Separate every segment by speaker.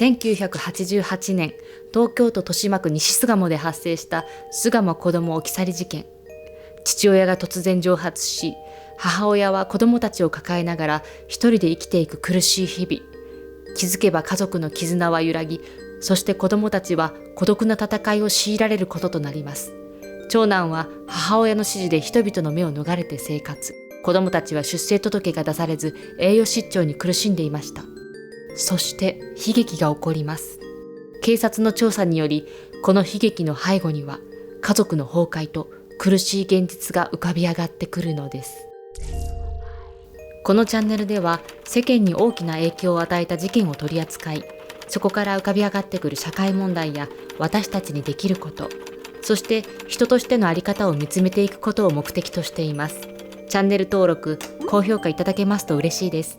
Speaker 1: 1988年、東京都豊島区西巣鴨で発生した巣鴨子ども置き去り事件。父親が突然蒸発し、母親は子どもたちを抱えながら一人で生きていく苦しい日々。気づけば家族の絆は揺らぎ、そして子どもたちは孤独な戦いを強いられることとなります。長男は母親の指示で人々の目を逃れて生活。子どもたちは出生届が出されず栄養失調に苦しんでいました。そして悲劇が起こります。警察の調査により、この悲劇の背後には家族の崩壊と苦しい現実が浮かび上がってくるのです。このチャンネルでは世間に大きな影響を与えた事件を取り扱い、そこから浮かび上がってくる社会問題や私たちにできること、そして人としての在り方を見つめていくことを目的としています。チャンネル登録、高評価いただけますと嬉しいです。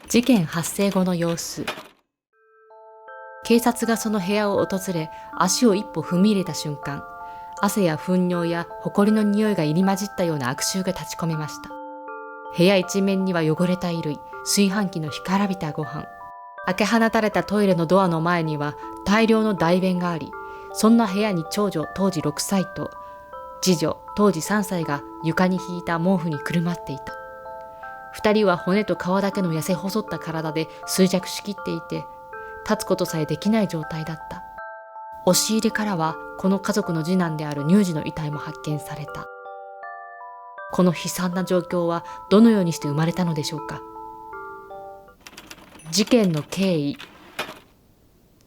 Speaker 1: 事件発生後の様子。警察がその部屋を訪れ、足を一歩踏み入れた瞬間、汗や糞尿や埃の匂いが入り混じったような悪臭が立ち込めました。部屋一面には汚れた衣類、炊飯器の干からびたご飯。開け放たれたトイレのドアの前には大量の大便があり、そんな部屋に長女当時6歳と次女当時3歳が床に引いた毛布にくるまっていた。二人は骨と皮だけの痩せ細った体で衰弱しきっていて、立つことさえできない状態だった。押し入れからはこの家族の次男である乳児の遺体も発見された。この悲惨な状況はどのようにして生まれたのでしょうか。事件の経緯。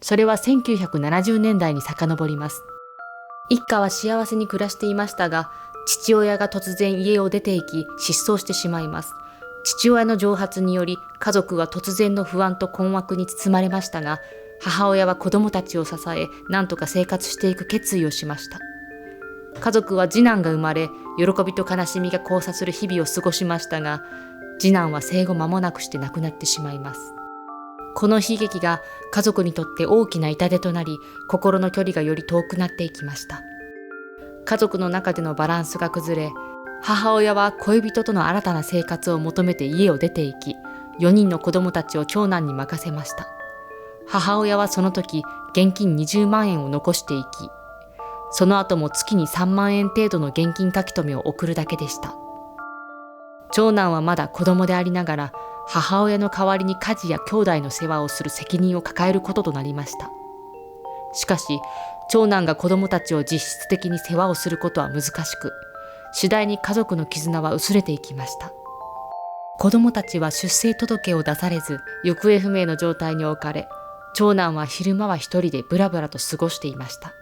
Speaker 1: それは1970年代に遡ります。一家は幸せに暮らしていましたが、父親が突然家を出て行き失踪してしまいます。父親の蒸発により家族は突然の不安と困惑に包まれましたが、母親は子供たちを支え、何とか生活していく決意をしました。家族は次男が生まれ、喜びと悲しみが交差する日々を過ごしましたが、次男は生後間もなくして亡くなってしまいます。この悲劇が家族にとって大きな痛手となり、心の距離がより遠くなっていきました。家族の中でのバランスが崩れ、母親は恋人との新たな生活を求めて家を出て行き、4人の子供たちを長男に任せました。母親はその時、現金20万円を残していき、その後も月に3万円程度の現金書き留めを送るだけでした。長男はまだ子供でありながら、母親の代わりに家事や兄弟の世話をする責任を抱えることとなりました。しかし、長男が子供たちを実質的に世話をすることは難しく、次第に家族の絆は薄れていきました。子供たちは出生届を出されず、行方不明の状態に置かれ、長男は昼間は一人でブラブラと過ごしていました。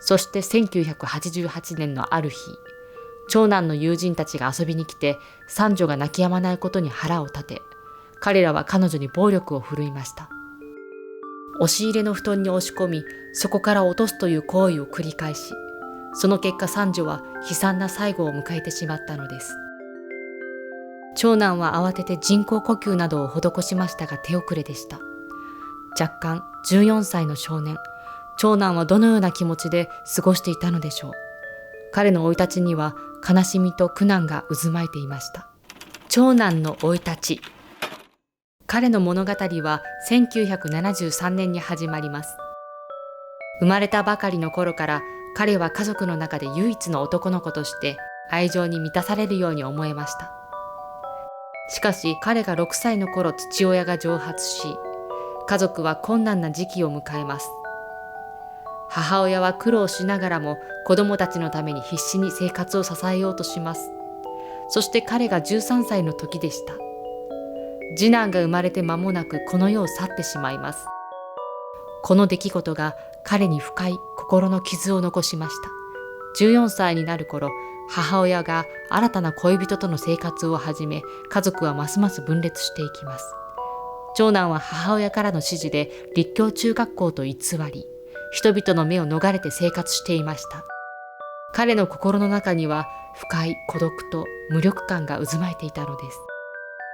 Speaker 1: そして1988年のある日、長男の友人たちが遊びに来て、三女が泣き止まないことに腹を立て、彼らは彼女に暴力を振るいました。押し入れの布団に押し込み、そこから落とすという行為を繰り返し、その結果三女は悲惨な最後を迎えてしまったのです。長男は慌てて人工呼吸などを施しましたが手遅れでした。若干14歳の少年、長男はどのような気持ちで過ごしていたのでしょう。彼の生い立ちには悲しみと苦難が渦巻いていました。長男の生い立ち。彼の物語は1973年に始まります。生まれたばかりの頃から彼は家族の中で唯一の男の子として愛情に満たされるように思えました。しかし彼が6歳の頃、父親が蒸発し、家族は困難な時期を迎えます。母親は苦労しながらも子供たちのために必死に生活を支えようとします。そして彼が13歳の時でした。次男が生まれて間もなくこの世を去ってしまいます。この出来事が彼に深い心の傷を残しました。14歳になる頃、母親が新たな恋人との生活を始め、家族はますます分裂していきます。長男は母親からの指示で立教中学校と偽り、人々の目を逃れて生活していました。彼の心の中には深い孤独と無力感が渦巻いていたので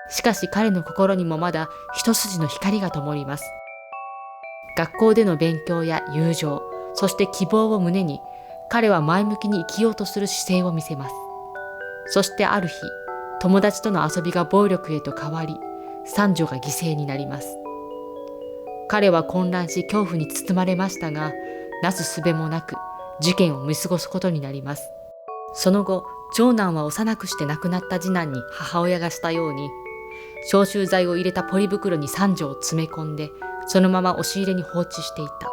Speaker 1: す。しかし彼の心にもまだ一筋の光が灯ります。学校での勉強や友情、そして希望を胸に、彼は前向きに生きようとする姿勢を見せます。そしてある日、友達との遊びが暴力へと変わり、三女が犠牲になります。彼は混乱し恐怖に包まれましたが、なすすべもなく事件を見過ごすことになります。その後、長男は幼くして亡くなった次男に母親がしたように、消臭剤を入れたポリ袋に三女を詰め込んで、そのまま押し入れに放置していた。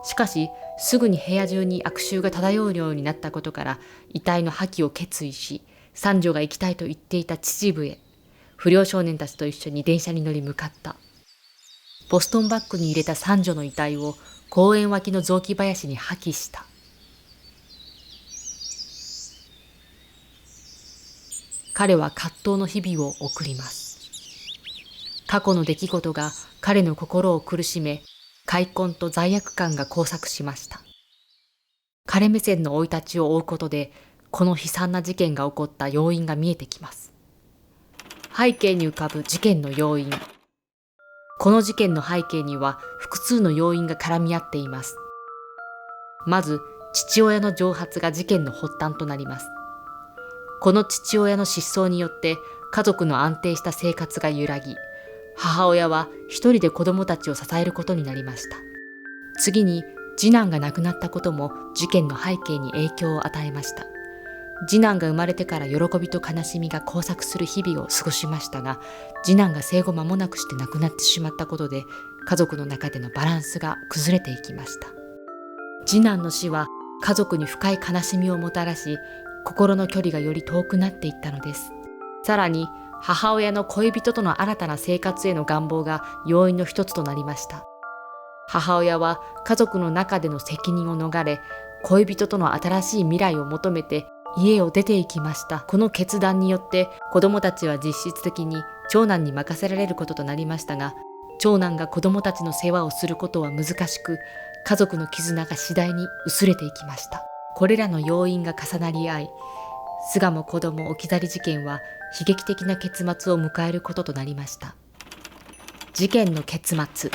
Speaker 1: しかし、すぐに部屋中に悪臭が漂うようになったことから、遺体の破棄を決意し、三女が行きたいと言っていた秩父へ、不良少年たちと一緒に電車に乗り向かった。ボストンバッグに入れた三女の遺体を公園脇の雑木林に破棄した。彼は葛藤の日々を送ります。過去の出来事が彼の心を苦しめ、悔恨と罪悪感が交錯しました。彼目線の生い立ちを追うことで、この悲惨な事件が起こった要因が見えてきます。背景に浮かぶ事件の要因。この事件の背景には複数の要因が絡み合っています。まず、父親の蒸発が事件の発端となります。この父親の失踪によって家族の安定した生活が揺らぎ、母親は一人で子供たちを支えることになりました。次に、次男が亡くなったことも事件の背景に影響を与えました。次男が生まれてから喜びと悲しみが交錯する日々を過ごしましたが、次男が生後間もなくして亡くなってしまったことで、家族の中でのバランスが崩れていきました。次男の死は家族に深い悲しみをもたらし、心の距離がより遠くなっていったのです。さらに、母親の恋人との新たな生活への願望が要因の一つとなりました。母親は家族の中での責任を逃れ、恋人との新しい未来を求めて家を出て行きました。この決断によって子供たちは実質的に長男に任せられることとなりましたが、長男が子供たちの世話をすることは難しく、家族の絆が次第に薄れていきました。これらの要因が重なり合い、巣鴨子供置き去り事件は悲劇的な結末を迎えることとなりました。事件の結末。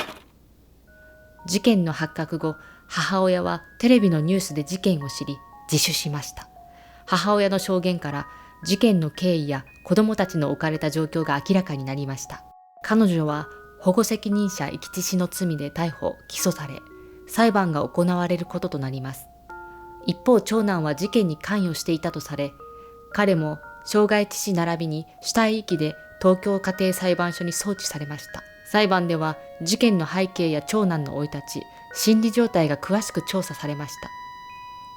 Speaker 1: 事件の発覚後、母親はテレビのニュースで事件を知り、自首しました。母親の証言から事件の経緯や子供たちの置かれた状況が明らかになりました。彼女は保護責任者遺棄致死の罪で逮捕・起訴され、裁判が行われることとなります。一方、長男は事件に関与していたとされ、彼も傷害致死並びに死体遺棄で東京家庭裁判所に送致されました。裁判では事件の背景や長男の生い立ち、心理状態が詳しく調査されました。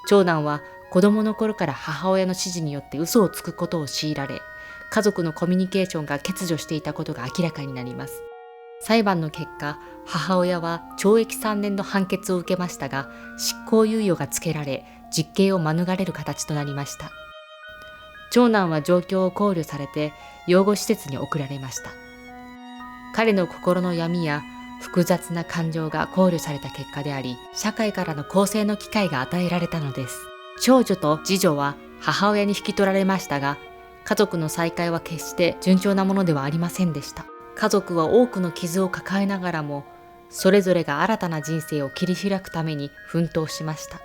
Speaker 1: 長男は子供の頃から母親の指示によって嘘をつくことを強いられ、家族のコミュニケーションが欠如していたことが明らかになります。裁判の結果、母親は懲役3年の判決を受けましたが、執行猶予がつけられ、実刑を免れる形となりました。長男は状況を考慮されて養護施設に送られました。彼の心の闇や複雑な感情が考慮された結果であり、社会からの更生の機会が与えられたのです。長女と次女は母親に引き取られましたが、家族の再会は決して順調なものではありませんでした。家族は多くの傷を抱えながらも、それぞれが新たな人生を切り開くために奮闘しました。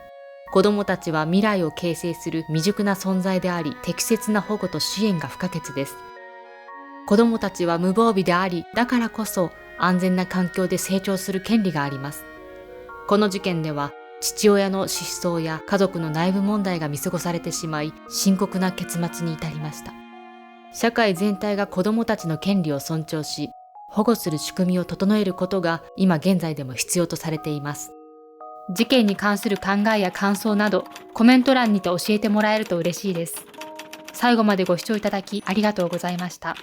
Speaker 1: 子供たちは未来を形成する未熟な存在であり、適切な保護と支援が不可欠です。子供たちは無防備であり、だからこそ安全な環境で成長する権利があります。この事件では、父親の失踪や家族の内部問題が見過ごされてしまい、深刻な結末に至りました。社会全体が子供たちの権利を尊重し、保護する仕組みを整えることが今現在でも必要とされています。事件に関する考えや感想など、コメント欄にて教えてもらえると嬉しいです。最後までご視聴いただきありがとうございました。